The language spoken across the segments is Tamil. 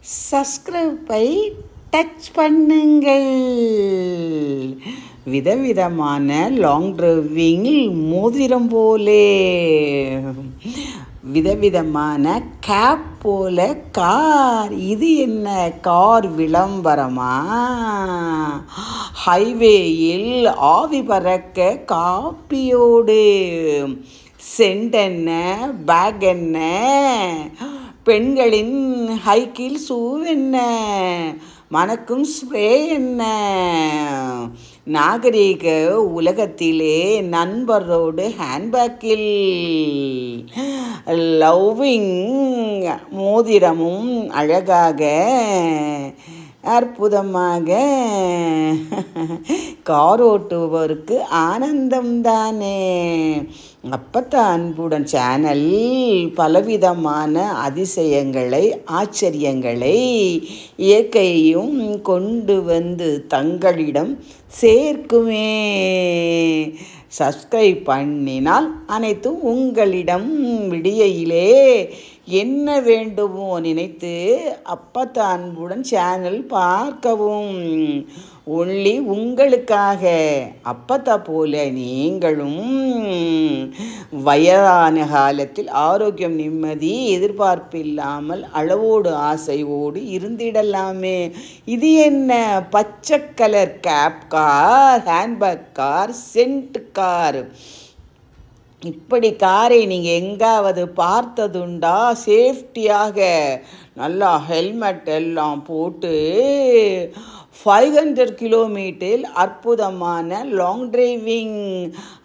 சப்ஸ்கிரைபை டச் பண்ணுங்கள். விதவிதமான லாங் டிரைவிங்கில் மோதிரம் போலே, விதவிதமான கேப் போல கார். இது என்ன கார் விளம்பரமா? ஹைவேயில் ஆவி பறக்க காப்பியோடு. சென்ட் என்ன, பேக் என்ன, பெண்களின் ஹைக்கில் ஷூ என்ன, மணக்கும் ஸ்ப்ரே என்ன, நாகரீக உலகத்திலே நண்பரோடு ஹேண்ட்பேக்கில் லவ்விங் மோதிரமும் அழகாக அற்புதமாக. கார் ஓட்டுபவருக்கு ஆனந்தம்தானே. அப்பத்தா அன்புடன் சேனல் பலவிதமான அதிசயங்களை, ஆச்சரியங்களை, இயற்கையையும் கொண்டு வந்து தங்களிடம் சேர்க்குமே. சப்ஸ்கிரைப் பண்ணினால் அனைத்தும் உங்களிடம். விடியையிலே என்ன வேண்டுமோ நினைத்து அப்பத்தா அன்புடன் சேனல் பார்க்கவும். ஒன்லி உங்களுக்காக. அப்பத்தா போல நீங்களும் வயதான காலத்தில் ஆரோக்கியம், நிம்மதி, எதிர்பார்ப்பு இல்லாமல் அளவோடு ஆசையோடு இருந்திடலாமே. இது என்ன பச்சை colour cap car, handbag car, scent car. இப்படி காரை நீங்கள் எங்காவது பார்த்ததுண்டா? சேஃப்டியாக நல்லா ஹெல்மெட் எல்லாம் போட்டு 500 கிலோமீட்டர் அற்புதமான லாங் டிரைவிங்.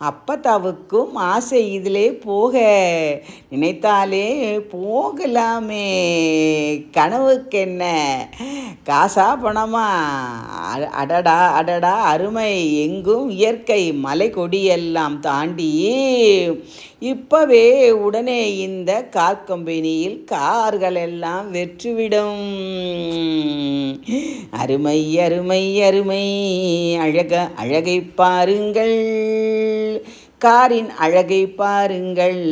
அப்பத்தாவுக்கும் ஆசை இதிலே போக. நினைத்தாலே போகலாமே. கனவுக்கு என்ன காசா பணமா? அடடா அடடா அருமை. எங்கும் இயற்கை, மலை கொடியெல்லாம் தாண்டி இப்பவே உடனே இந்த கார் கம்பெனியில் கார்கள் எல்லாம் வெற்றிவிடும். அருமை அருமை அருமை. அழகை பாருங்கள், காரின் அழகை பாருங்கள்.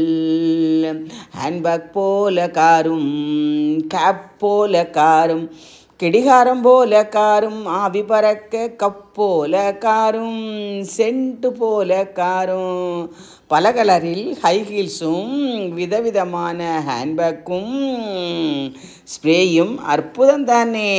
ஹேண்ட்பேக் போல காரும், கேப் போல காரும், கெடிகாரம் போல காரும், ஆவி பறக்க கப் போல காரும், சென்ட் போல காரும், பல கலரில் ஹை ஹீல்ஸும், விதவிதமான ஹேண்ட்பேக்கும் ஸ்ப்ரேயும் அற்புதம் தானே.